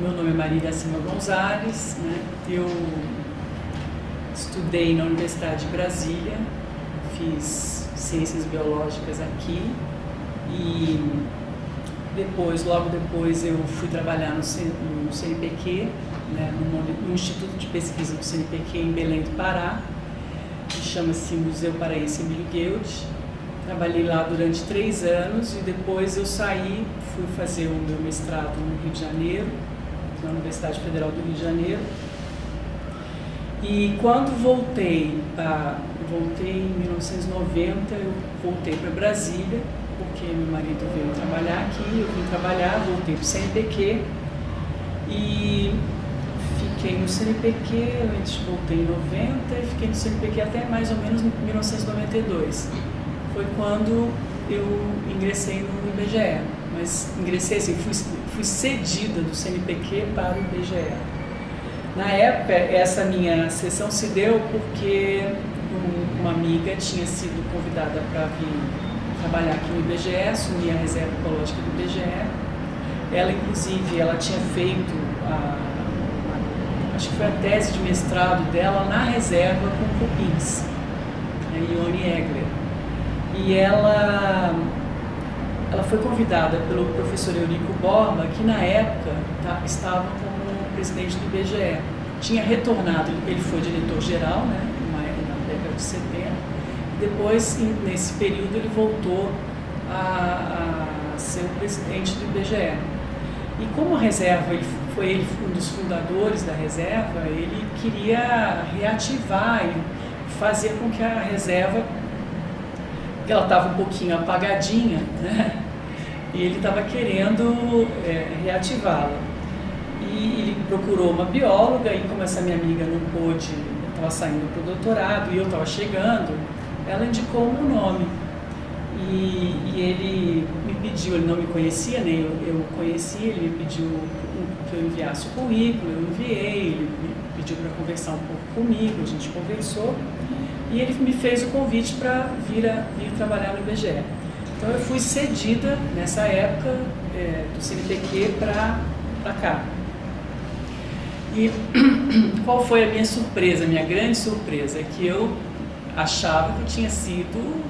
Meu nome é Marília Silva Gonzalez, né? Eu estudei na Universidade de Brasília, fiz ciências biológicas aqui e logo depois eu fui trabalhar no CNPq, né? no Instituto de Pesquisa do CNPq em Belém do Pará, que chama-se Museu Paraense Emílio Guild. Trabalhei lá durante 3 anos e depois eu saí, fui fazer o meu mestrado no Rio de Janeiro, na Universidade Federal do Rio de Janeiro. E quando voltei em 1990, eu voltei para Brasília, porque meu marido veio trabalhar aqui, eu vim trabalhar, voltei para o CNPq e fiquei no CNPq, antes voltei em 90 e fiquei no CNPq até mais ou menos 1992. Foi quando eu ingressei no IBGE, mas ingressei assim, fui cedida do CNPq para o IBGE. Na época, essa minha sessão se deu porque uma amiga tinha sido convidada para vir trabalhar aqui no IBGE, assumir a reserva ecológica do IBGE. Ela, inclusive, ela tinha feito acho que foi a tese de mestrado dela na reserva com cupins, a Ione Egler. E ela foi convidada pelo professor Eurico Borba, que na época estava como presidente do IBGE. Tinha retornado, ele foi diretor-geral, né, na década de 70, e depois, nesse período, ele voltou a ser o presidente do IBGE. E como a reserva, ele foi um dos fundadores da reserva, ele queria reativar e fazer com que a reserva, que ela estava um pouquinho apagadinha, né? E ele estava querendo reativá-la. E ele procurou uma bióloga, e como essa minha amiga não pôde, estava saindo para o doutorado e eu estava chegando, ela indicou o meu nome. E ele me pediu, ele não me conhecia, nem eu conhecia, ele me pediu que eu enviasse o currículo, eu enviei, ele me pediu para conversar um pouco comigo, a gente conversou, e ele me fez o convite para vir trabalhar no IBGE. Então eu fui cedida nessa época do CNPq para cá. E qual foi a minha surpresa, a minha grande surpresa? É que eu achava que eu tinha sido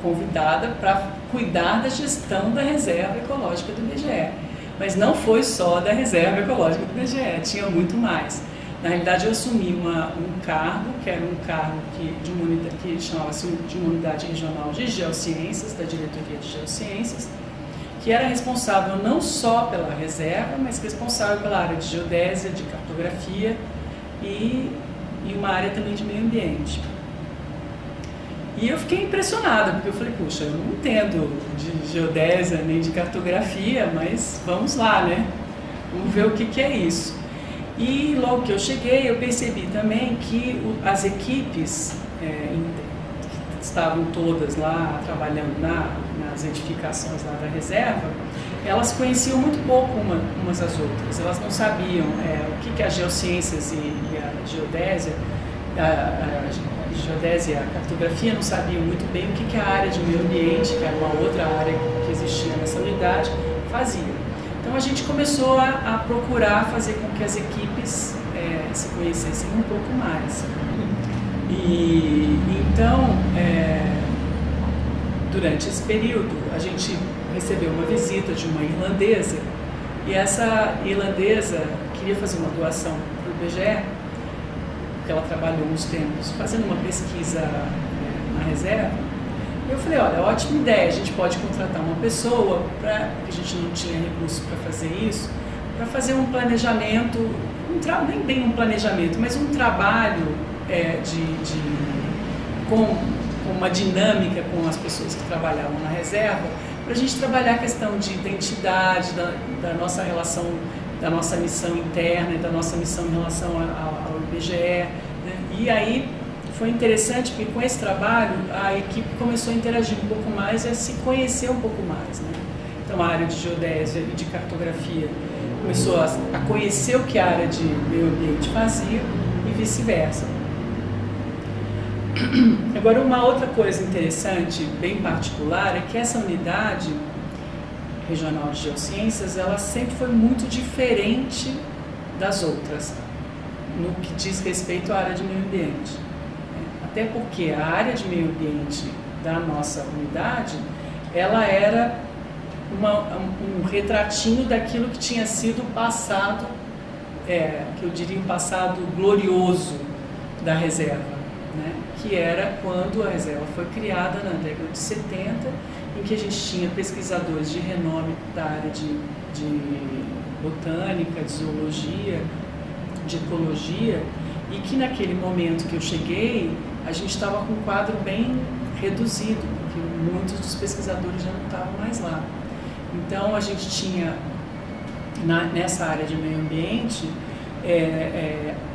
convidada para cuidar da gestão da reserva ecológica do IBGE. Mas não foi só da reserva ecológica do IBGE, tinha muito mais. Na realidade, eu assumi um cargo, que era um cargo que chamava-se de uma unidade regional de geociências, da diretoria de geociências, que era responsável não só pela reserva, mas responsável pela área de geodésia, de cartografia e uma área também de meio ambiente. E eu fiquei impressionada, porque eu falei, puxa, eu não entendo de geodésia nem de cartografia, mas vamos lá, né? Vamos ver o que é isso. E logo que eu cheguei, eu percebi também que as equipes que estavam todas lá trabalhando nas edificações lá da reserva, elas conheciam muito pouco umas às outras. Elas não sabiam o que as geociências e a geodésia, a geodésia e a cartografia não sabiam muito bem o que a área de meio ambiente, que era uma outra área que existia nessa unidade, fazia. Então a gente começou a procurar fazer com que as equipes se conhecessem um pouco mais. E então, durante esse período, a gente recebeu uma visita de uma irlandesa, e essa irlandesa queria fazer uma doação para o IBGE, porque ela trabalhou uns tempos fazendo uma pesquisa na reserva. Eu falei, olha, ótima ideia, a gente pode contratar uma pessoa, porque a gente não tinha recursos para fazer isso, para fazer um planejamento, nem bem um planejamento, mas um trabalho com uma dinâmica com as pessoas que trabalhavam na reserva, para a gente trabalhar a questão de identidade, da nossa relação, da nossa missão interna e da nossa missão em relação ao IBGE, né? E aí foi interessante porque com esse trabalho a equipe começou a interagir um pouco mais e a se conhecer um pouco mais, né? Então a área de geodésia e de cartografia começou a conhecer o que a área de meio ambiente fazia e vice-versa. Agora, uma outra coisa interessante, bem particular, é que essa unidade Regional de Geociências, ela sempre foi muito diferente das outras, no que diz respeito à área de meio ambiente. Até porque a área de meio ambiente da nossa unidade, ela era um retratinho daquilo que tinha sido o passado, que eu diria um passado glorioso da reserva, né? Que era quando a reserva foi criada na década de 70, em que a gente tinha pesquisadores de renome da área de botânica, de zoologia, de ecologia, e que naquele momento que eu cheguei, a gente estava com um quadro bem reduzido, porque muitos dos pesquisadores já não estavam mais lá. Então a gente tinha, nessa área de meio ambiente,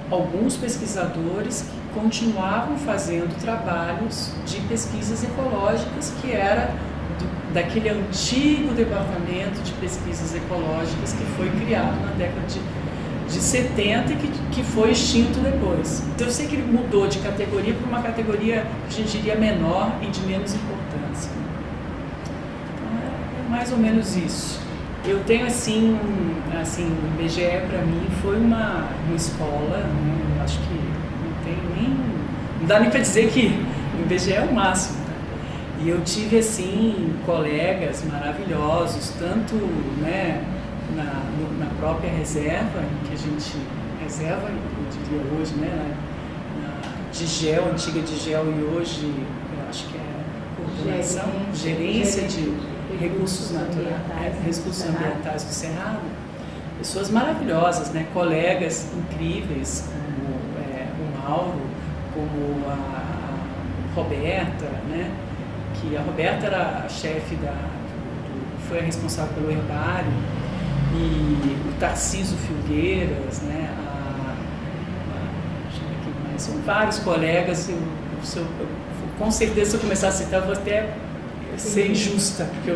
alguns pesquisadores que continuavam fazendo trabalhos de pesquisas ecológicas, que era daquele antigo departamento de pesquisas ecológicas que foi criado na década de 70 e que foi extinto depois. Então eu sei que ele mudou de categoria para uma categoria que a gente diria menor e de menos importância. Então é mais ou menos isso. Eu tenho assim, o IBGE para mim foi uma escola, né? Eu acho que não dá nem para dizer que o IBGE é o máximo. Tá? E eu tive assim colegas maravilhosos, tanto, né, na própria reserva, em que a gente reserva, eu diria hoje, né, na DIGEL, antiga DIGEL, e hoje eu acho que coordenação, gerência de recursos naturais, recursos ambientais do Cerrado, pessoas maravilhosas, né, colegas incríveis, como o Mauro, como a Roberta, né, que a Roberta era a chefe foi a responsável pelo herbário, e o Tarcísio Filgueiras, né, deixa eu ver aqui mais, são vários colegas, com certeza se eu começar a citar, eu vou até ser injusta, porque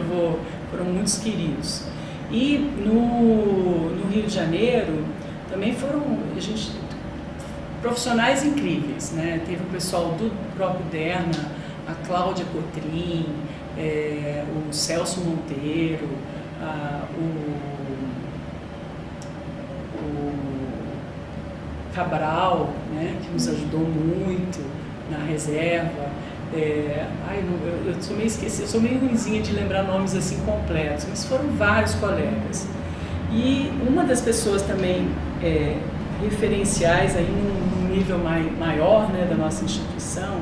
foram muitos queridos. E no Rio de Janeiro também foram profissionais incríveis, né? Teve o pessoal do próprio Derna, a Cláudia Cotrim, o Celso Monteiro, o Cabral, né, que nos ajudou muito na reserva. Eu sou meio esquecida, eu sou meio ruinzinha de lembrar nomes assim completos, mas foram vários colegas. E uma das pessoas também referenciais aí num nível maior, né, da nossa instituição,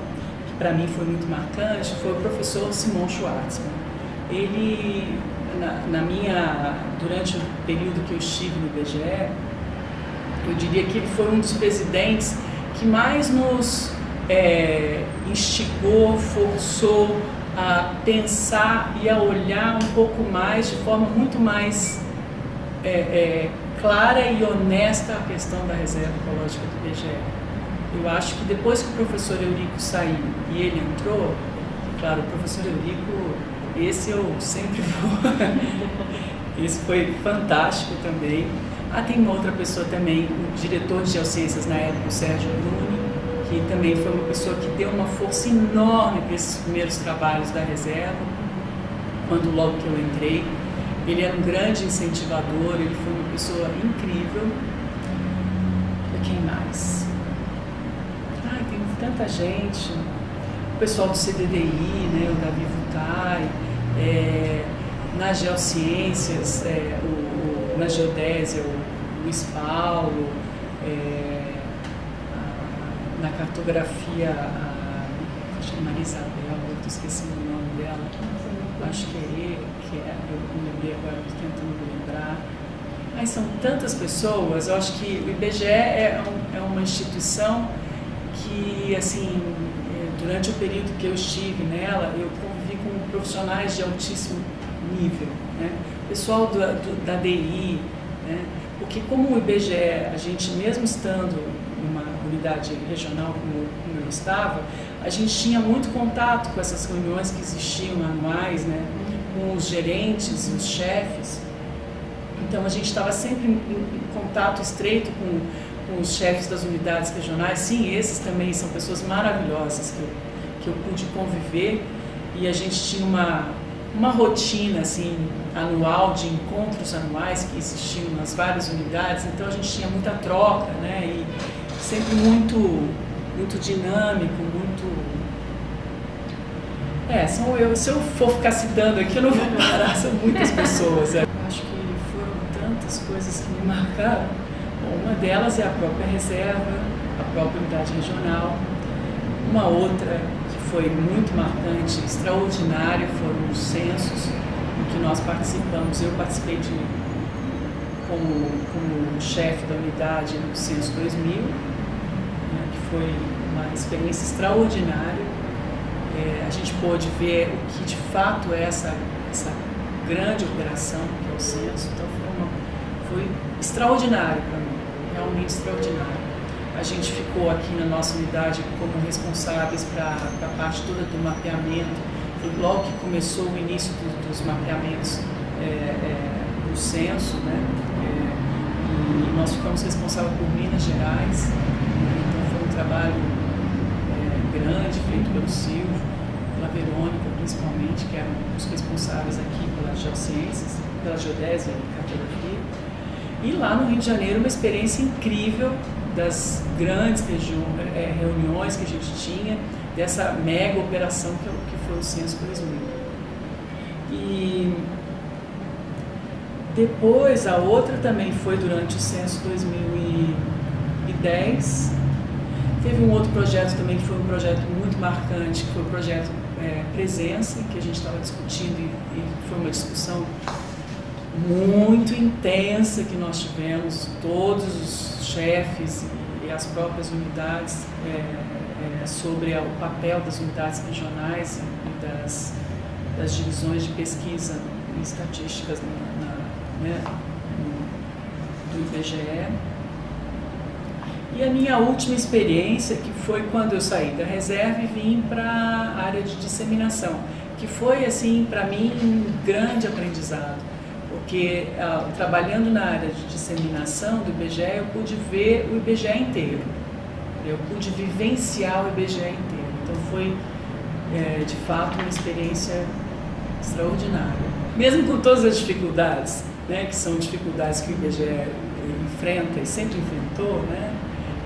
que para mim foi muito marcante, foi o professor Simon Schwartzman. Ele, durante o período que eu estive no IBGE, eu diria que ele foi um dos presidentes que mais nos instigou, forçou a pensar e a olhar um pouco mais, de forma muito mais clara e honesta, a questão da reserva ecológica do IBGE. Eu acho que depois que o professor Eurico saiu e ele entrou, claro, o professor Eurico, esse eu sempre vou, esse foi fantástico também. Tem uma outra pessoa também, o diretor de Geociências na época, o Sérgio Bruni, que também foi uma pessoa que deu uma força enorme para esses primeiros trabalhos da reserva, logo que eu entrei. Ele era um grande incentivador, ele foi uma pessoa incrível. E quem mais? Tem tanta gente. O pessoal do CDDI, né, o Davi Vutai, nas Geociências, na Geodésia, o Luiz Paulo, na cartografia, acho que é Maria Isabel, eu estou esquecendo o nome dela, acho que é ele, eu não lembrei agora, estou tentando lembrar. Mas são tantas pessoas, eu acho que o IBGE é uma instituição que, assim, durante o período que eu estive nela, eu convivi com profissionais de altíssimo nível, né? Pessoal da DI, né? Porque como o IBGE, a gente mesmo estando numa unidade regional como eu estava, a gente tinha muito contato com essas reuniões que existiam anuais, né? Com os gerentes e os chefes. Então a gente estava sempre em contato estreito com os chefes das unidades regionais. Sim, esses também são pessoas maravilhosas que eu pude conviver, e a gente tinha uma rotina assim, anual de encontros anuais que existiam nas várias unidades, então a gente tinha muita troca, né? E sempre muito dinâmico, muito... se eu for ficar citando aqui, eu não vou parar, são muitas pessoas. Eu acho que foram tantas coisas que me marcaram. Bom, uma delas é a própria reserva, a própria unidade regional. Uma outra que foi muito marcante, extraordinária, foram os censos em que nós participamos. Eu participei como chefe da unidade no Censo 2000, né, que foi uma experiência extraordinária. A gente pôde ver o que de fato é essa grande operação que é o censo, então foi extraordinário para mim, realmente extraordinário. A gente ficou aqui na nossa unidade como responsáveis para a parte toda do mapeamento, logo que começou o início dos mapeamentos do censo, né? E nós ficamos responsáveis por Minas Gerais, então foi um trabalho grande, feito pelo Silvio, pela Verônica principalmente, que eram os responsáveis aqui pelas geociências, pela geodésia e cartografia. E lá no Rio de Janeiro, uma experiência incrível das grandes reuniões que a gente tinha, dessa mega operação que foi o Censo 2000. E depois, a outra também foi durante o Censo 2010, teve um outro projeto também que foi um projeto muito marcante, que foi o projeto Presença, que a gente estava discutindo e foi uma discussão muito intensa que nós tivemos, todos os chefes e as próprias unidades, sobre o papel das unidades regionais e das divisões de pesquisa e estatísticas do IBGE. E a minha última experiência, que foi quando eu saí da reserva e vim para a área de disseminação, que foi, assim, para mim, um grande aprendizado, porque trabalhando na área de disseminação do IBGE, eu pude ver o IBGE inteiro, eu pude vivenciar o IBGE inteiro, então foi, de fato, uma experiência extraordinária. Mesmo com todas as dificuldades, né, que são dificuldades que o IBGE enfrenta e sempre enfrentou, né?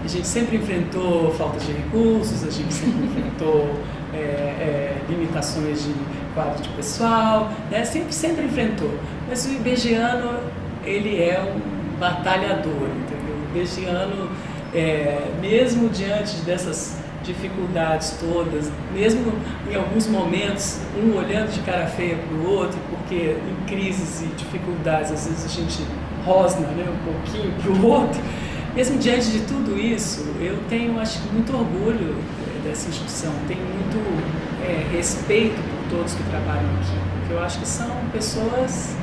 A gente sempre enfrentou falta de recursos, a gente sempre enfrentou limitações de quadro de pessoal, né? Sempre enfrentou. Mas o IBGeano, ele é um batalhador, entendeu? O IBGeano, mesmo diante dessas dificuldades todas, mesmo em alguns momentos, um olhando de cara feia para o outro, porque em crises e dificuldades, às vezes a gente rosna, né, um pouquinho para o outro. Mesmo diante de tudo isso, eu tenho, acho que, muito orgulho dessa instituição, tenho muito respeito por todos que trabalham aqui, porque eu acho que são pessoas,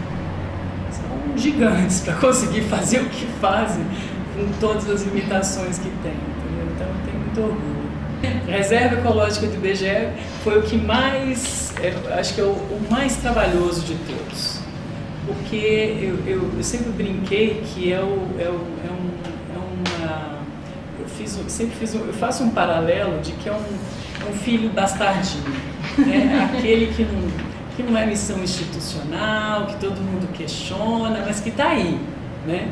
são gigantes para conseguir fazer o que fazem com todas as limitações que têm, entendeu? Então eu tenho muito orgulho. A Reserva Ecológica do IBGE foi o que mais, acho que é o mais trabalhoso de todos, porque eu sempre brinquei que eu faço um paralelo de que é um filho bastardinho, né? Aquele que não é missão institucional, que todo mundo questiona, mas que está aí, né?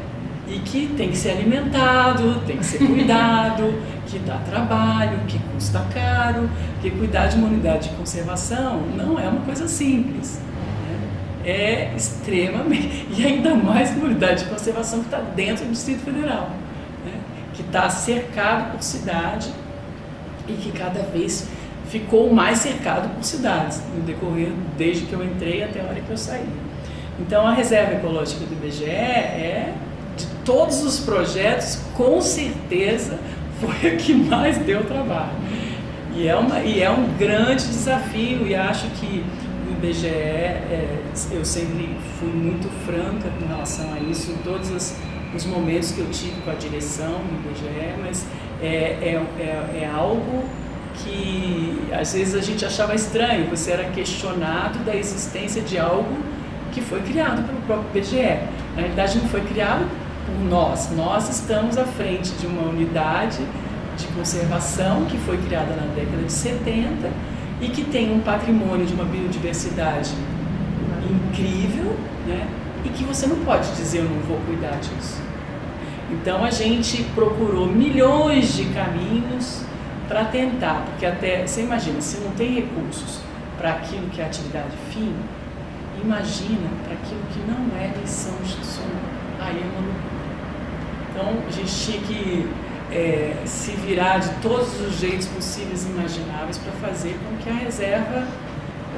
E que tem que ser alimentado, tem que ser cuidado, que dá trabalho, que custa caro, porque cuidar de uma unidade de conservação não é uma coisa simples, né? É extremamente, e ainda mais uma unidade de conservação que está dentro do Distrito Federal, que está cercado por cidade e que cada vez ficou mais cercado por cidades, no decorrer desde que eu entrei até a hora que eu saí. Então, a Reserva Ecológica do IBGE de todos os projetos, com certeza, foi a que mais deu trabalho. E é um grande desafio, e acho que o IBGE, eu sempre fui muito franca com relação a isso, em todos os momentos que eu tive com a direção do IBGE, mas é algo que às vezes a gente achava estranho, você era questionado da existência de algo que foi criado pelo próprio IBGE. Na realidade não foi criado por nós estamos à frente de uma unidade de conservação que foi criada na década de 70 e que tem um patrimônio de uma biodiversidade incrível, né? E que você não pode dizer eu não vou cuidar disso. Então a gente procurou milhões de caminhos para tentar, porque até, você imagina, se não tem recursos para aquilo que é atividade fim, imagina para aquilo que não é missão institucional. Aí é uma loucura. Então a gente tinha que se virar de todos os jeitos possíveis e imagináveis para fazer com que a reserva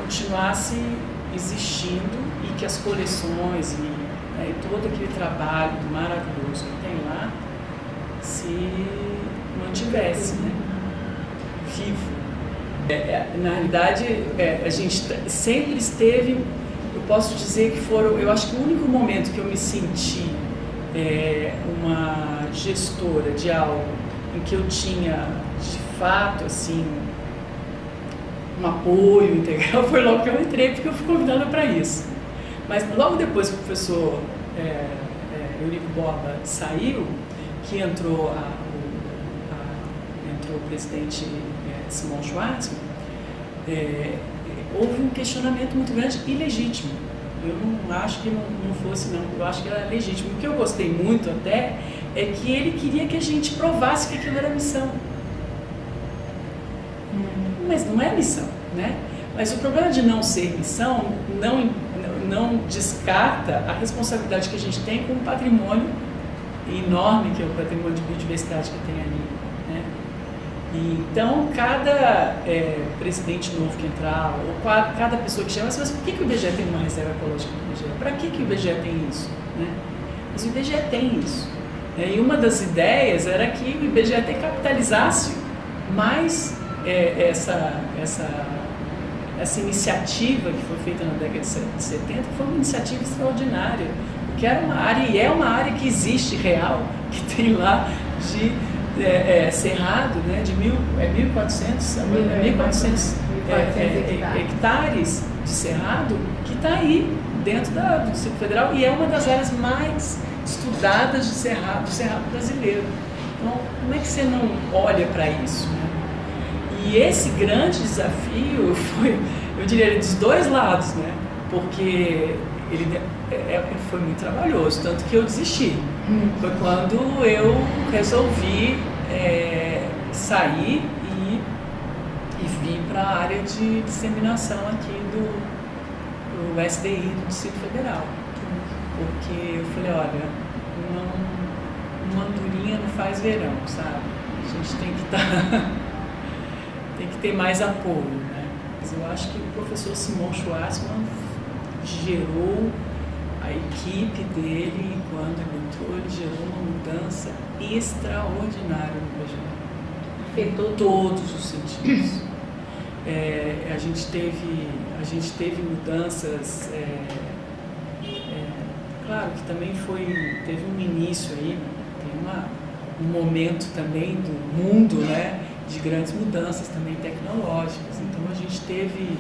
continuasse existindo e que as coleções e todo aquele trabalho maravilhoso que tem lá se mantivesse, né? Vivo. Na realidade, a gente sempre esteve, eu posso dizer que eu acho que o único momento que eu me senti uma gestora de algo em que eu tinha, de fato, assim, um apoio integral foi logo que eu entrei, porque eu fui convidada para isso. Mas logo depois que o professor Eurico Borba saiu, que entrou o presidente Simon Schwarzman, houve um questionamento muito grande e legítimo. Eu não acho que não fosse, não. Eu acho que era legítimo. O que eu gostei muito até é que ele queria que a gente provasse que aquilo era missão. Mas não é missão, né? Mas o problema de não ser missão não descarta a responsabilidade que a gente tem com o patrimônio enorme que é o patrimônio de biodiversidade que tem ali, né? E então, cada presidente novo que entrar, ou cada pessoa que chama, mas por que o IBGE tem uma reserva ecológica no IBGE? Para que o IBGE tem isso? Né? Mas o IBGE tem isso. E uma das ideias era que o IBGE até capitalizasse mais essa iniciativa que foi feita na década de 70, foi uma iniciativa extraordinária, porque era uma área, e é uma área que existe real, que tem lá de cerrado, né, de 1.400 hectares de cerrado, que está aí dentro do Distrito Federal, e é uma das áreas mais estudadas do cerrado brasileiro. Então, como é que você não olha para isso, né? E esse grande desafio foi, eu diria, dos dois lados, né? Porque ele foi muito trabalhoso, tanto que eu desisti. Foi quando eu resolvi sair e vir para a área de disseminação aqui do SDI do Distrito Federal. Porque eu falei, olha, uma andorinha não faz verão, sabe? A gente tem que tem que ter mais apoio, né? Mas eu acho que o professor Simon Schwarzman gerou a equipe dele, e quando ele entrou, ele gerou uma mudança extraordinária no IBGE. Afetou todos os sentidos. A gente teve mudanças, claro que também teve um início aí, tem um momento também do mundo, né, de grandes mudanças também tecnológicas. Então a gente teve,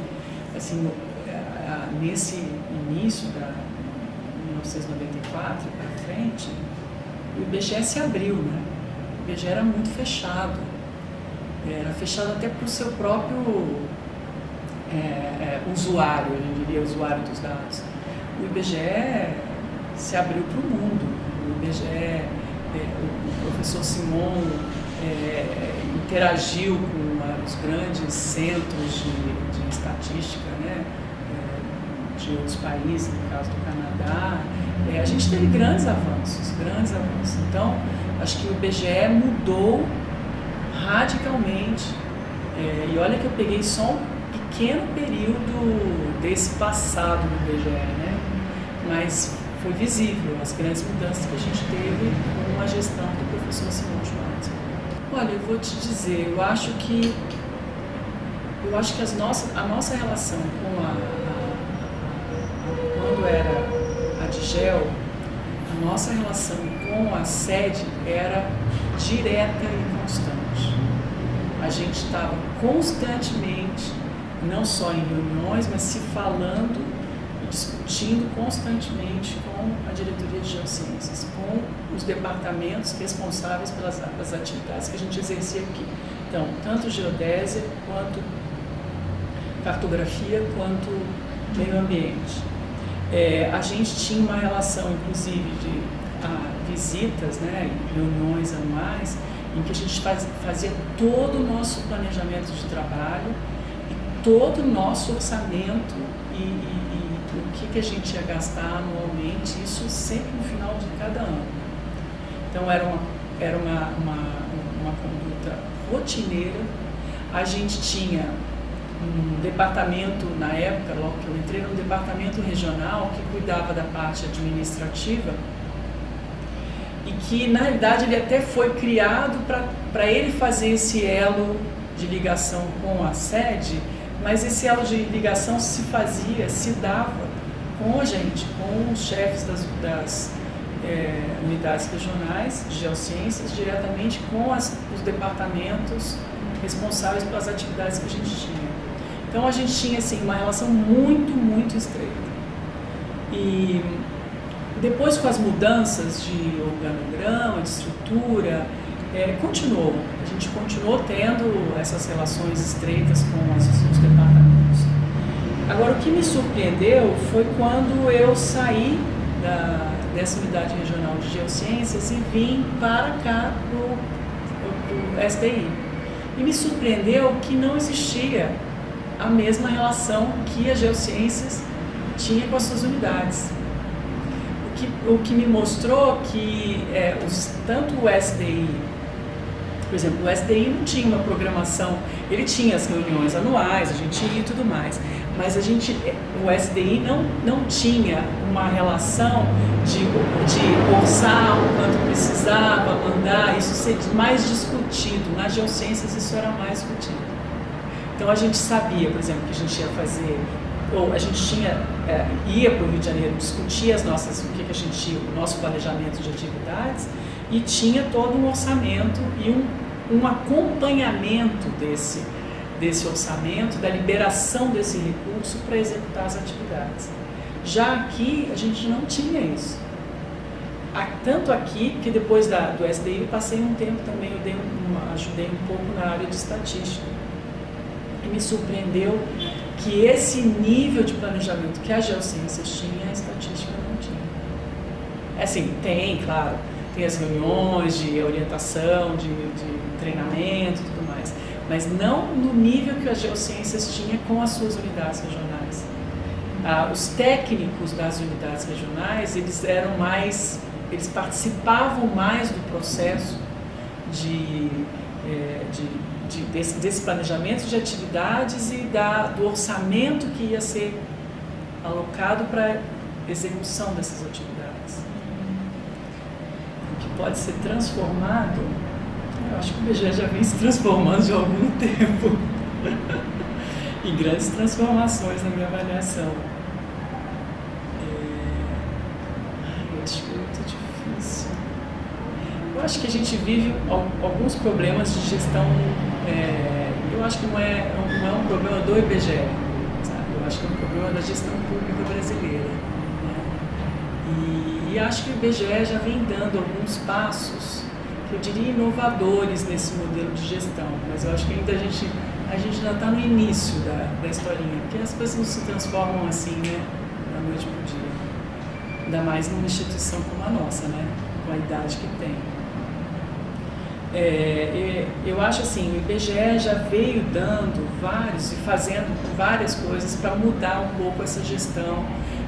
assim, nesse início da 1994 para frente, o IBGE se abriu, né? O IBGE era muito fechado, era fechado até para o seu próprio usuário, eu diria, usuário dos dados. O IBGE se abriu para o mundo. O IBGE, o professor Simon interagiu com os grandes centros de estatística, né? De outros países, no caso do Canadá. A gente teve grandes avanços. Então, acho que o IBGE mudou radicalmente. E olha que eu peguei só um pequeno período desse passado do IBGE, né? Mas foi visível as grandes mudanças que a gente teve com a gestão do professor Simon Schwarzman. Olha, eu vou te dizer, eu acho que a nossa relação com quando era a Digel, a nossa relação com a sede era direta e constante. A gente estava constantemente, não só em reuniões, mas se falando e discutindo constantemente com a diretoria de geociências, com os departamentos responsáveis pelas atividades que a gente exercia aqui. Então, tanto geodésia, quanto cartografia, quanto meio ambiente. A gente tinha uma relação, inclusive, de visitas, né, reuniões anuais, em que a gente fazia todo o nosso planejamento de trabalho e todo o nosso orçamento e o que a gente ia gastar anualmente, isso sempre no final de cada ano. Então era uma conduta rotineira. A gente tinha um departamento, na época, logo que eu entrei, um departamento regional que cuidava da parte administrativa e que, na realidade, ele até foi criado para ele fazer esse elo de ligação com a sede, mas esse elo de ligação se dava com a gente, com os chefes das unidades regionais de geociências, diretamente com os departamentos responsáveis pelas atividades que a gente tinha. Então a gente tinha assim, uma relação muito, muito estreita. E depois, com as mudanças de organograma, de estrutura, continuou. A gente continuou tendo essas relações estreitas com os departamentos. Agora, o que me surpreendeu foi quando eu saí dessa unidade regional de geociências e vim para cá para o SDI. E me surpreendeu que não existia a mesma relação que a geociências tinha com as suas unidades. O que me mostrou que tanto o SDI, por exemplo, o SDI não tinha uma programação, ele tinha as reuniões anuais, a gente ia e tudo mais, mas o SDI não tinha uma relação de orçar o quanto precisava, mandar, isso ser mais discutido. Nas geociências isso era mais discutido. Então a gente sabia, por exemplo, que a gente ia fazer, ou a gente ia para o Rio de Janeiro discutir o nosso planejamento de atividades e tinha todo um orçamento e um acompanhamento desse orçamento, da liberação desse recurso para executar as atividades. Já aqui a gente não tinha isso. Tanto aqui que depois do SDI eu passei um tempo também, ajudei um pouco na área de estatística. E me surpreendeu que esse nível de planejamento que a geociências tinha, a estatística não tinha. Assim, claro, tem as reuniões de orientação, de treinamento e tudo mais, mas não no nível que a geociências tinha com as suas unidades regionais. Os técnicos das unidades regionais, eles participavam mais do processo desse planejamento de atividades e do orçamento que ia ser alocado para execução dessas atividades. O que pode ser transformado, eu acho que o IBGE já vem se transformando de algum tempo em grandes transformações na minha avaliação. Eu acho que é muito difícil. Eu acho que a gente vive alguns problemas de gestão. Eu acho que não é um problema do IBGE, sabe? Eu acho que é um problema da gestão pública brasileira, né? E acho que o IBGE já vem dando alguns passos, que eu diria inovadores nesse modelo de gestão, mas eu acho que ainda a gente ainda está no início da historinha, porque as coisas não se transformam assim, né, da noite para o dia. Ainda mais numa instituição como a nossa, né, com a idade que tem. Eu acho assim, o IBGE já veio dando e fazendo várias coisas para mudar um pouco essa gestão,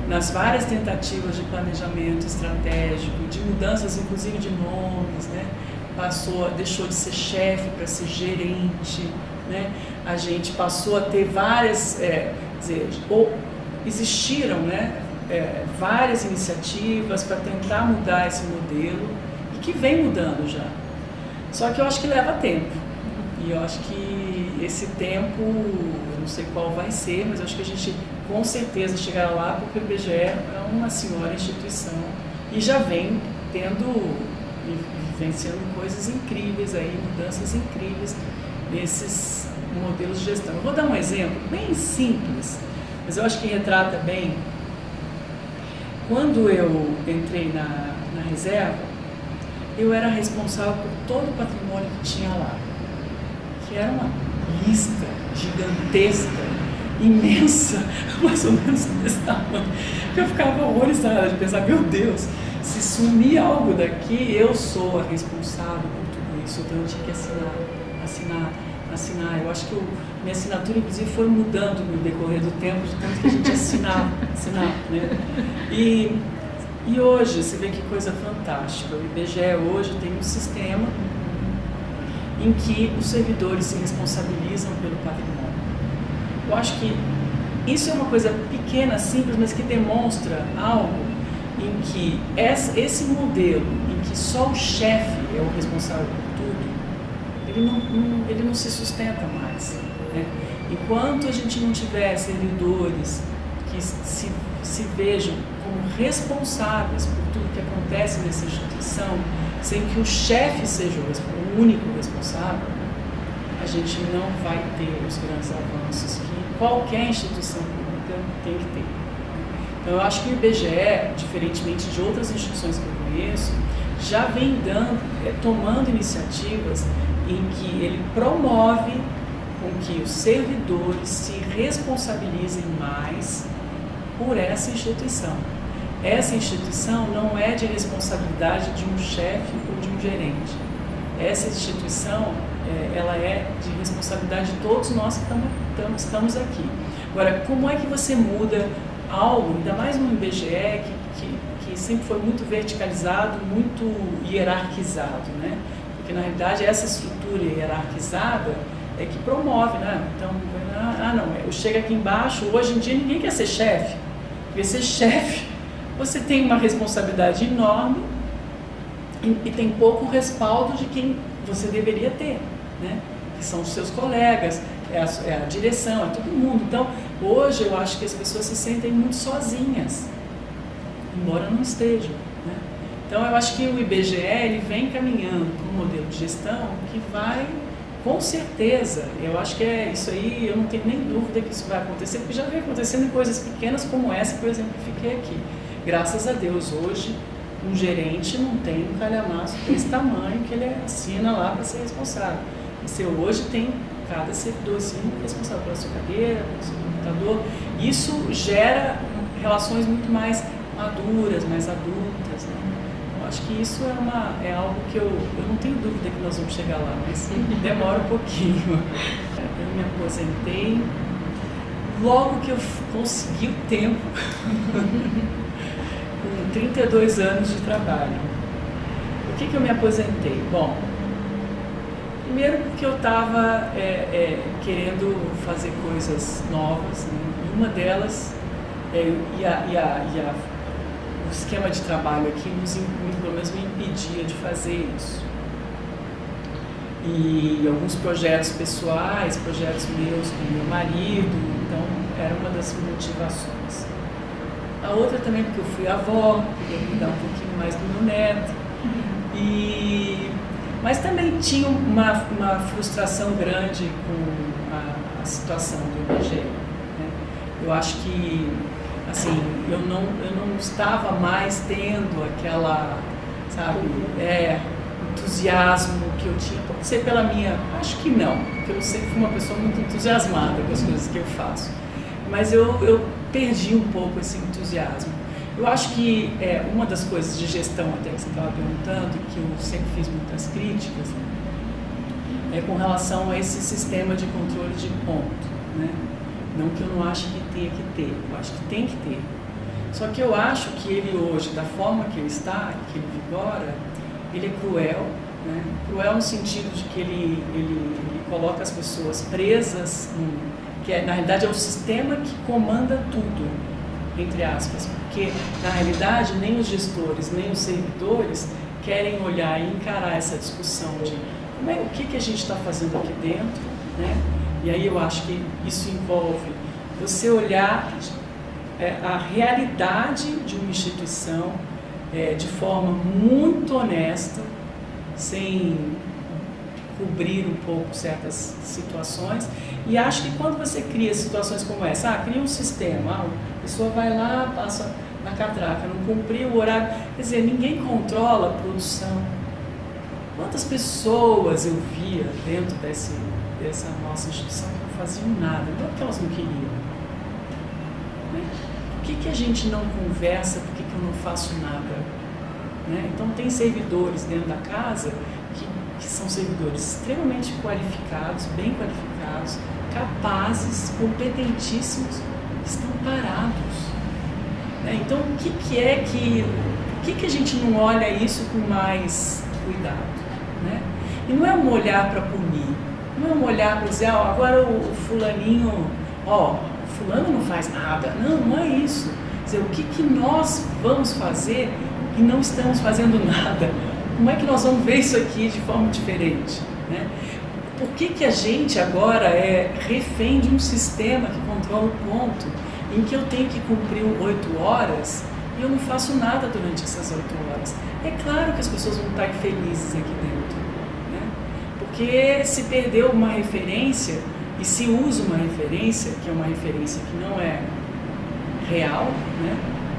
nas várias tentativas de planejamento estratégico, de mudanças inclusive de nomes, né? Deixou de ser chefe para ser gerente, né? A gente passou a ter existiram, né, várias iniciativas para tentar mudar esse modelo e que vem mudando já. Só que eu acho que leva tempo, e eu acho que esse tempo, eu não sei qual vai ser, mas eu acho que a gente com certeza chegará lá, porque o IBGE é uma senhora instituição e já vem vivenciando coisas incríveis aí, mudanças incríveis nesses modelos de gestão. Eu vou dar um exemplo bem simples, mas eu acho que retrata bem. Quando eu entrei na reserva, eu era responsável por todo o patrimônio que tinha lá, que era uma lista gigantesca imensa, mais ou menos desse tamanho, que eu ficava horrorizada de pensar, meu Deus, se sumir algo daqui, eu sou a responsável por tudo isso, então eu tinha que assinar. Eu acho que minha assinatura, inclusive, foi mudando no decorrer do tempo, de tanto que a gente assinar, né? E hoje, você vê que coisa fantástica, o IBGE hoje tem um sistema em que os servidores se responsabilizam pelo patrimônio. Eu acho que isso é uma coisa pequena, simples, mas que demonstra algo em que esse modelo, em que só o chefe é o responsável por tudo, ele não se sustenta mais, né? Enquanto a gente não tiver servidores que se vejam como responsáveis por tudo que acontece nessa instituição, sem que o chefe seja o único responsável, a gente não vai ter os grandes avanços que qualquer instituição pública tem que ter. Então, eu acho que o IBGE, diferentemente de outras instituições que eu conheço, já vem tomando iniciativas em que ele promove com que os servidores se responsabilizem mais por essa instituição. Essa instituição não é de responsabilidade de um chefe ou de um gerente. Essa instituição, ela é de responsabilidade de todos nós que estamos aqui. Agora, como é que você muda algo, ainda mais no IBGE, que sempre foi muito verticalizado, muito hierarquizado, né? Porque, na realidade, essa estrutura hierarquizada é que promove, né? Então, eu chego aqui embaixo, hoje em dia ninguém quer ser chefe, porque ser chefe, você tem uma responsabilidade enorme e tem pouco respaldo de quem você deveria ter, né? Que são os seus colegas, é a direção, é todo mundo. Então, hoje eu acho que as pessoas se sentem muito sozinhas, embora não estejam, né? Então, eu acho que o IBGE ele vem caminhando para um modelo de gestão que vai, com certeza, eu acho que é isso aí, eu não tenho nem dúvida que isso vai acontecer, porque já vem acontecendo em coisas pequenas como essa que eu exemplifiquei aqui. Graças a Deus, hoje, um gerente não tem um calhamaço desse tamanho que ele assina lá para ser responsável. Você hoje tem cada servidorzinho responsável pela sua cadeira, pelo seu computador. Isso gera relações muito mais maduras, mais adultas, né? Eu acho que isso é algo que eu não tenho dúvida que nós vamos chegar lá, mas demora um pouquinho. Eu me aposentei logo que eu consegui o tempo, com 32 anos de trabalho. Por que eu me aposentei? Bom, primeiro porque eu estava querendo fazer coisas novas, né? E uma delas, o esquema de trabalho aqui pelo menos me impedia de fazer isso. E alguns projetos pessoais, projetos meus com meu marido, então era uma das motivações. A outra também porque eu fui avó, queria cuidar um pouquinho mais do meu neto. Mas também tinha uma frustração grande com a situação do IBGE, né? Eu acho que, assim, eu não estava mais tendo aquela, sabe, entusiasmo que eu tinha. Pode ser pela minha... Acho que não, porque eu sempre fui uma pessoa muito entusiasmada com as coisas que eu faço. Mas eu perdi um pouco esse entusiasmo. Eu acho que uma das coisas de gestão, até que você estava perguntando, que eu sempre fiz muitas críticas, é com relação a esse sistema de controle de ponto, né? Não que eu não acho que tenha que ter, eu acho que tem que ter. Só que eu acho que ele hoje, da forma que ele está, que ele vigora, ele é cruel, né? Cruel no sentido de que ele coloca as pessoas presas, que na realidade é o sistema que comanda tudo, entre aspas, porque na realidade nem os gestores, nem os servidores querem olhar e encarar essa discussão de o que a gente está fazendo aqui dentro, né? E aí eu acho que isso envolve você olhar a realidade de uma instituição de forma muito honesta, sem cobrir um pouco certas situações. E acho que quando você cria situações como essa, cria um sistema, a pessoa vai lá, passa na catraca, não cumpriu o horário, quer dizer, ninguém controla a produção. Quantas pessoas eu via dentro dessa nossa instituição que não faziam nada, não é porque elas não queriam. Né? Por que a gente não conversa, por que eu não faço nada? Né? Então tem servidores dentro da casa que são servidores extremamente qualificados, bem qualificados, capazes, competentíssimos, que estão parados. Né? Então por que a gente não olha isso com mais cuidado? Né? E não é um olhar para punir, não é um olhar para dizer, agora o fulaninho, o fulano não faz nada. Não é isso. Quer dizer, o que nós vamos fazer e não estamos fazendo nada? Como é que nós vamos ver isso aqui de forma diferente? Né? Por que a gente agora é refém de um sistema que controla o ponto em que eu tenho que cumprir 8 horas e eu não faço nada durante essas 8 horas? É claro que as pessoas vão estar infelizes aqui dentro, né? Porque se perdeu uma referência e se usa uma referência, que é uma referência que não é real, né?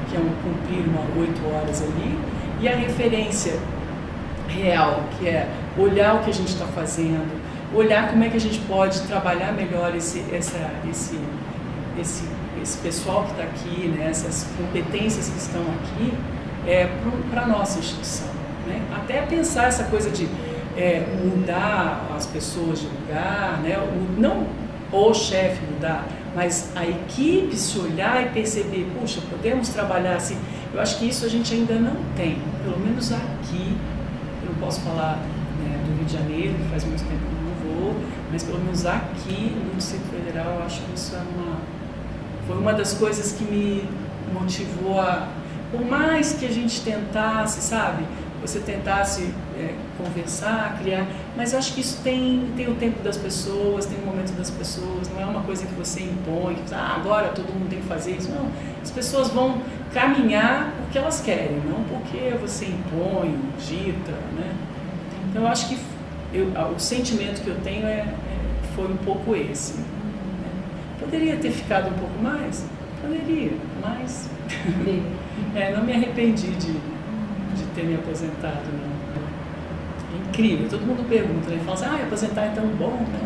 Que é cumprir 8 horas ali, e a referência real, que é olhar o que a gente está fazendo, olhar como é que a gente pode trabalhar melhor esse pessoal que está aqui, né? Essas competências que estão aqui, para a nossa instituição. Né? Até pensar essa coisa de mudar as pessoas de lugar, né? Não o chefe mudar, mas a equipe se olhar e perceber, puxa, podemos trabalhar assim. Eu acho que isso a gente ainda não tem, pelo menos aqui. Eu não posso falar, né, do Rio de Janeiro, que faz muito tempo que eu não vou, mas pelo menos aqui no Distrito Federal eu acho que isso foi uma das coisas que me motivou a, por mais que a gente tentasse, sabe, você tentasse conversar, criar, mas eu acho que isso tem o tempo das pessoas, tem o momento das pessoas, não é uma coisa que você impõe, que agora todo mundo tem que fazer isso, não. As pessoas vão caminhar porque elas querem, não porque você impõe, dita, né? Então eu acho que o sentimento que eu tenho foi um pouco esse. Né? Poderia ter ficado um pouco mais? Poderia, mas não me arrependi de ter me aposentado, não. É incrível, todo mundo pergunta, né? Fala assim, aposentar é tão bom, né?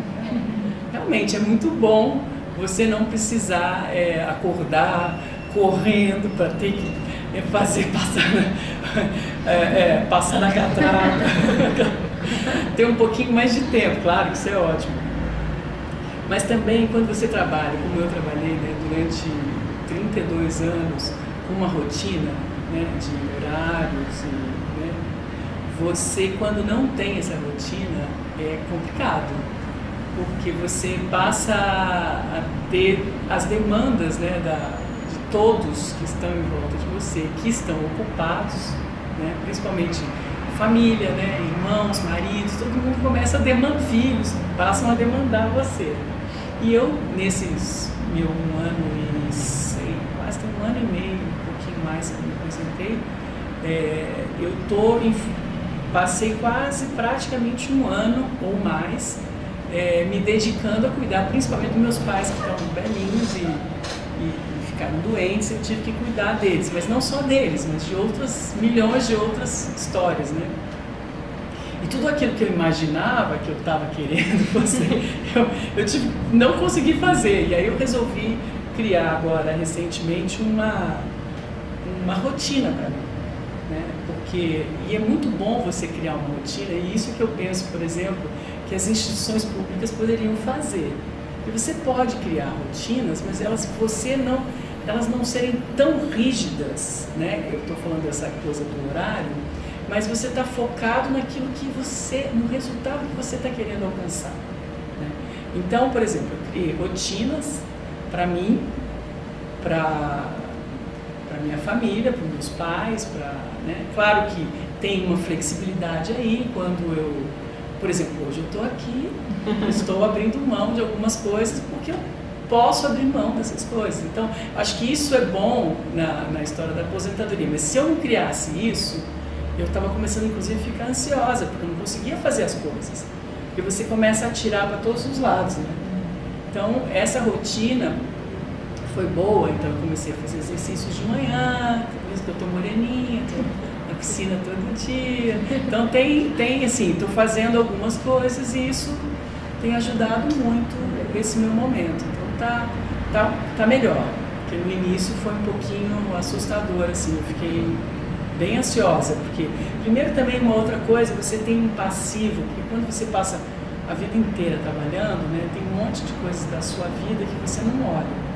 Realmente é muito bom você não precisar acordar correndo para ter que passar na catraca. Ter um pouquinho mais de tempo, claro que isso é ótimo. Mas também quando você trabalha, como eu trabalhei, né, durante 32 anos, com uma rotina, né, de horários, né, você quando não tem essa rotina é complicado, porque você passa a ter as demandas, né, de todos que estão em volta de você, que estão ocupados, né, principalmente família, né, irmãos, maridos, todo mundo começa a demandar, filhos passam a demandar você. E eu, nesses meu 1 ano e sei, quase tem 1 ano e meio, um pouquinho mais que eu me aposentei, passei quase praticamente 1 ano ou mais me dedicando a cuidar principalmente dos meus pais, que estavam velhinhos e ficaram doentes, eu tive que cuidar deles, mas não só deles, mas de milhões de outras histórias, né? E tudo aquilo que eu imaginava, que eu estava querendo fazer, eu não consegui fazer. E aí eu resolvi criar agora, recentemente, uma rotina para mim. Né? E é muito bom você criar uma rotina, e isso que eu penso, por exemplo, que as instituições públicas poderiam fazer. E você pode criar rotinas, mas elas não serem tão rígidas, né? Eu estou falando dessa coisa do horário, mas você está focado naquilo no resultado que você está querendo alcançar. Né? Então, por exemplo, eu criei rotinas para mim, para minha família, para meus pais, né? Claro que tem uma flexibilidade aí, quando eu, por exemplo, hoje eu estou aqui, estou abrindo mão de algumas coisas, porque eu posso abrir mão dessas coisas. Então, acho que isso é bom na história da aposentadoria, mas se eu não criasse isso, eu estava começando, inclusive, a ficar ansiosa, porque eu não conseguia fazer as coisas. Porque você começa a atirar para todos os lados, né? Então, essa rotina foi boa, então eu comecei a fazer exercícios de manhã, por isso que eu estou moreninha, estou na piscina todo dia. Então, tem assim, estou fazendo algumas coisas e isso tem ajudado muito esse meu momento. Então tá melhor, porque no início foi um pouquinho assustador, assim, eu fiquei bem ansiosa, porque primeiro também uma outra coisa, você tem um passivo, porque quando você passa a vida inteira trabalhando, né, tem um monte de coisas da sua vida que você não olha.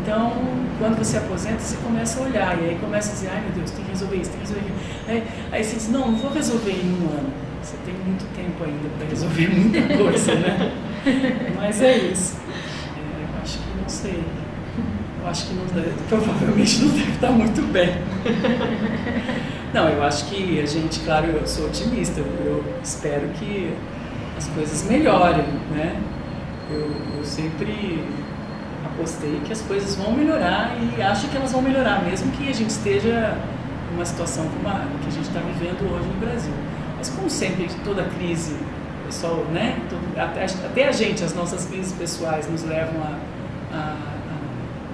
Então, quando você aposenta, você começa a olhar, e aí começa a dizer, ai meu Deus, tem que resolver isso, tem que resolver aquilo. Aí você diz, não vou resolver em um ano. Você tem muito tempo ainda para resolver muita coisa, né? Mas é isso. Eu acho que não sei. Eu acho que não deve, provavelmente não deve estar muito bem. Não, eu acho que a gente, claro, eu sou otimista, eu espero que as coisas melhorem, né? Eu sempre apostei que as coisas vão melhorar e acho que elas vão melhorar, mesmo que a gente esteja numa situação como a que a gente está vivendo hoje no Brasil. Mas como sempre, toda crise, pessoal, né? Até a gente, as nossas crises pessoais nos levam a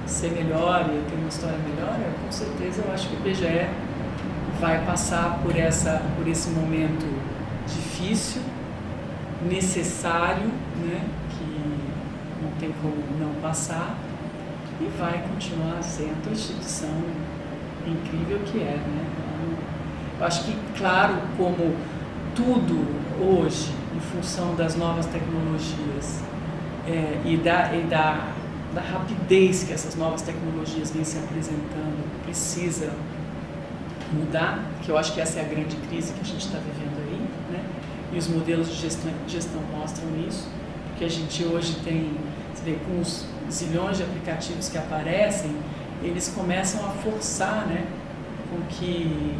ser melhor e ter uma história melhor, com certeza eu acho que o IBGE vai passar por esse momento difícil, necessário, né? Não tem como não passar, e vai continuar sendo a instituição incrível que é, né? Eu acho que, claro, como tudo hoje, em função das novas tecnologias e da rapidez que essas novas tecnologias vêm se apresentando, precisa mudar, que eu acho que essa é a grande crise que a gente está vivendo aí, né? E os modelos de gestão mostram isso, porque a gente hoje tem, você vê, com os zilhões de aplicativos que aparecem, eles começam a forçar, né, com que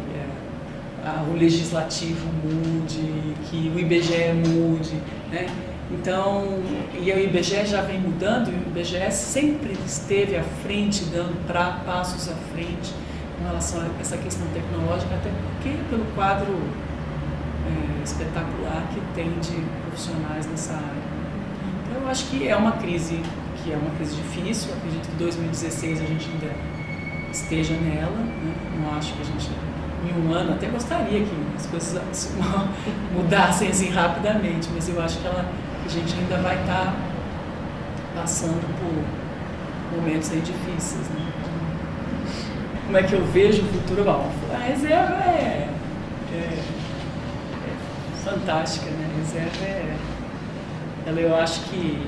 o legislativo mude, que o IBGE mude, né? Então, e o IBGE já vem mudando, e o IBGE sempre esteve à frente, dando passos à frente com relação a essa questão tecnológica, até porque pelo quadro espetacular que tem de profissionais nessa área. Então, eu acho que é uma crise difícil. Eu acredito que 2016 a gente ainda esteja nela, né? Não acho que a gente, em um ano, até gostaria que as coisas mudassem assim rapidamente, mas eu acho que a gente ainda vai estar passando por momentos aí difíceis, né? Como é que eu vejo o futuro? Bom, a reserva é fantástica, né? A reserva eu acho que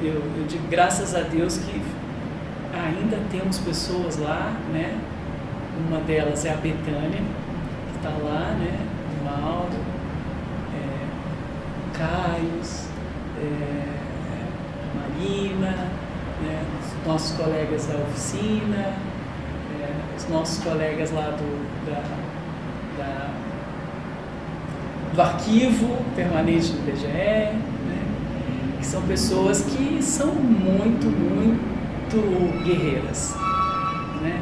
eu digo graças a Deus que ainda temos pessoas lá, né? Uma delas é a Betânia, que está lá, né? O Mauro, o Caio, Marina, né? Os nossos colegas da oficina, os nossos colegas lá do arquivo permanente do IBGE, né? Que são pessoas que são muito, muito guerreiras, né?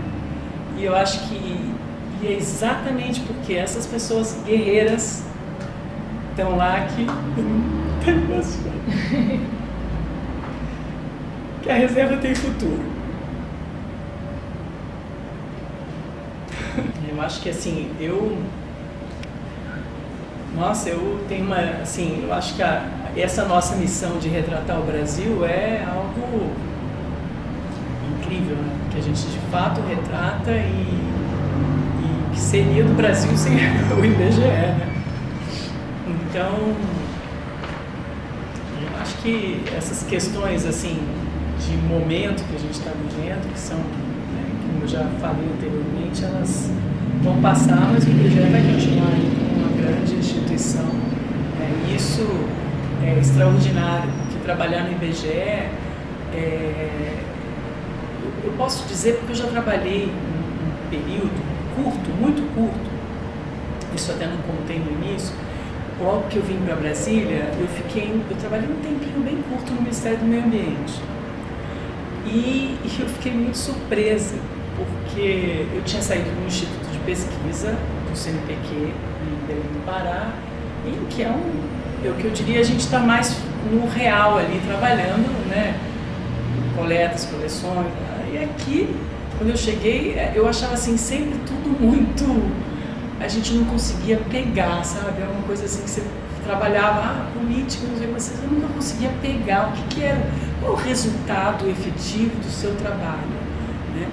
E eu acho que é exatamente porque essas pessoas guerreiras estão lá que que a reserva tem futuro. Eu acho que assim, eu tenho eu acho que essa nossa missão de retratar o Brasil é algo incrível, né? Que a gente de fato retrata e que seria do Brasil sem o IBGE, né? Então, eu acho que essas questões assim de momento que a gente está vivendo, que são, né, como eu já falei anteriormente, elas vão passar, mas o IBGE vai continuar aí como uma grande instituição. Isso é extraordinário, porque trabalhar no IBGE, eu posso dizer porque eu já trabalhei um período curto, muito curto, isso até não contei no início. Logo que eu vim para Brasília, eu trabalhei um tempinho bem curto no Ministério do Meio Ambiente. E eu fiquei muito surpresa, porque eu tinha saído do Instituto de Pesquisa, do CNPq, em Belém do Pará, e que o que eu diria, a gente está mais no real ali, trabalhando, né? Coletas, coleções. E aqui, quando eu cheguei, eu achava assim, sempre tudo muito... A gente não conseguia pegar, sabe? É uma coisa assim que você trabalhava política, não sei, mas eu nunca conseguia pegar o que era, qual o resultado efetivo do seu trabalho, né?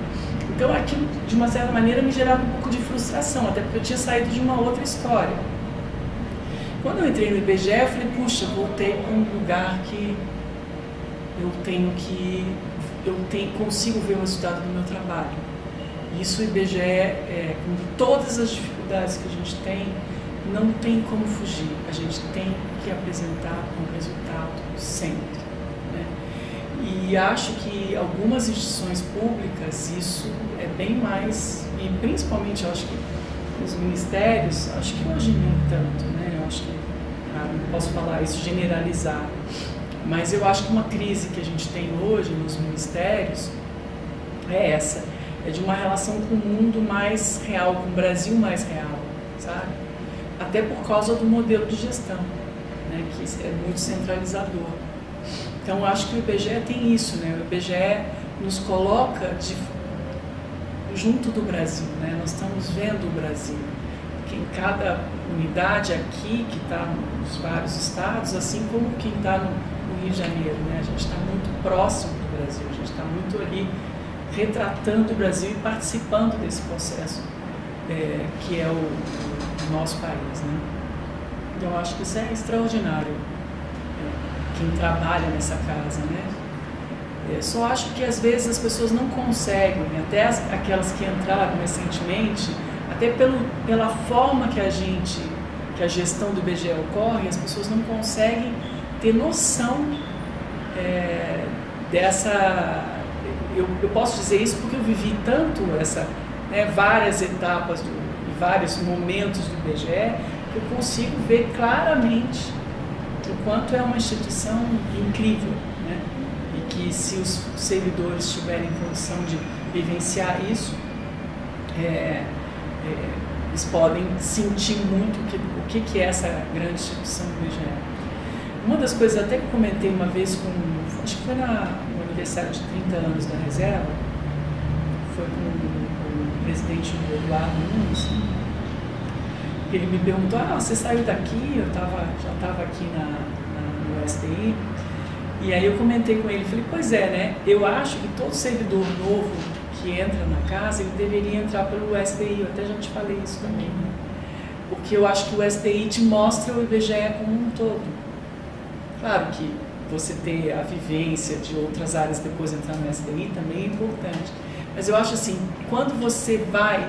Então aquilo, de uma certa maneira, me gerava um pouco de frustração, até porque eu tinha saído de uma outra história. Quando eu entrei no IBGE, eu falei, puxa, voltei para um lugar que consigo ver o resultado do meu trabalho. Isso o IBGE, com todas as dificuldades que a gente tem, não tem como fugir. A gente tem que apresentar um resultado sempre, né? E acho que algumas instituições públicas, isso é bem mais, e principalmente eu acho que os ministérios, acho que hoje nem tanto, né? Eu acho que, não posso falar isso, generalizar, mas eu acho que uma crise que a gente tem hoje nos ministérios é essa, é de uma relação com o mundo mais real, com o Brasil mais real, sabe? Até por causa do modelo de gestão, né, que é muito centralizador. Então, eu acho que o IBGE tem isso, né? O IBGE nos coloca junto do Brasil, né? Nós estamos vendo o Brasil, porque em cada unidade aqui, que está nos vários estados, assim como quem está no Rio de Janeiro, né? A gente está muito próximo do Brasil, a gente está muito ali retratando o Brasil e participando desse processo que é o nosso país, né? Então, eu acho que isso é extraordinário, quem trabalha nessa casa, né? Eu só acho que às vezes as pessoas não conseguem, até aquelas que entraram recentemente, até pela forma que a gestão do IBGE ocorre, as pessoas não conseguem ter noção dessa... Eu posso dizer isso porque eu vivi tanto várias etapas e vários momentos do IBGE, que eu consigo ver claramente o quanto é uma instituição incrível, né? E que se os servidores tiverem condição de vivenciar isso, eles podem sentir muito o que é essa grande instituição do IBGE. Uma das coisas até que eu comentei uma vez acho que foi no aniversário de 30 anos da Reserva, foi com o presidente Eduardo Nunes, ele me perguntou, você saiu daqui? Eu já estava aqui no SDI, e aí eu comentei com ele, falei, pois é, né? Eu acho que todo servidor novo que entra na casa, ele deveria entrar pelo SDI, eu até já te falei isso também, né? Porque eu acho que o SDI te mostra o IBGE como um todo. Claro que você ter a vivência de outras áreas depois entrar no SDI também é importante, mas eu acho assim, quando você vai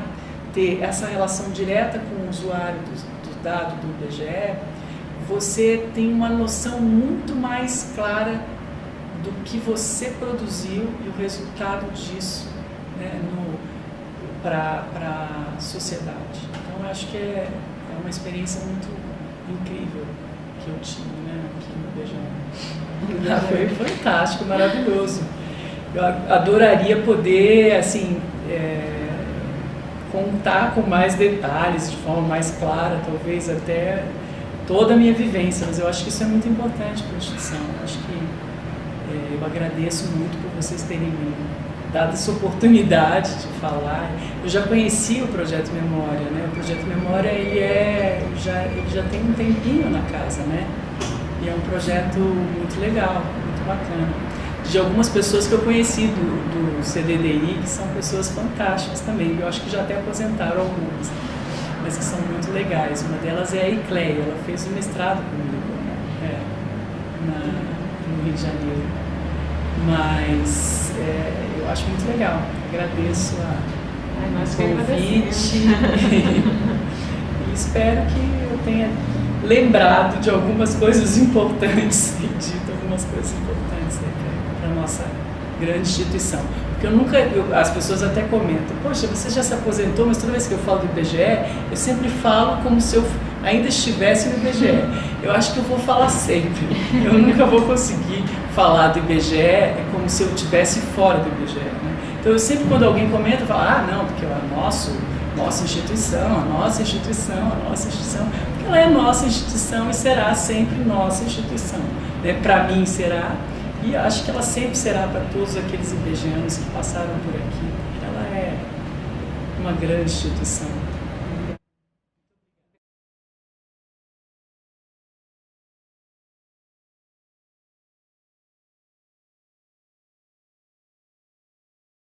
ter essa relação direta com o usuário do dado do IBGE, você tem uma noção muito mais clara do que você produziu e o resultado disso, né, para a sociedade. Então, eu acho que é uma experiência muito incrível que eu tive, né, aqui no IBGE. Foi fantástico, maravilhoso. Eu adoraria poder, assim, contar com mais detalhes, de forma mais clara, talvez até toda a minha vivência, mas eu acho que isso é muito importante para a instituição. Eu acho que eu agradeço muito por vocês terem me dado essa oportunidade de falar. Eu já conheci o Projeto Memória, né? O Projeto Memória ele já tem um tempinho na casa, né? E é um projeto muito legal, muito bacana. De algumas pessoas que eu conheci do CDDI, que são pessoas fantásticas também, eu acho que já até aposentaram algumas, mas que são muito legais. Uma delas é a Icleia, ela fez um mestrado comigo, no Rio de Janeiro. Mas eu acho muito legal, agradeço o convite e espero que eu tenha lembrado de algumas coisas importantes e dito algumas coisas importantes para a nossa grande instituição. Porque as pessoas até comentam, poxa, você já se aposentou, mas toda vez que eu falo do IBGE, eu sempre falo como se eu ainda estivesse no IBGE. Eu acho que eu vou falar sempre. Eu nunca vou conseguir falar do IBGE como se eu estivesse fora do IBGE, né? Então, eu sempre, quando alguém comenta, eu falo, não, porque é a nossa instituição, porque ela é nossa instituição e será sempre nossa instituição, né? Para mim será, e acho que ela sempre será para todos aqueles ibegianos que passaram por aqui. Ela é uma grande instituição.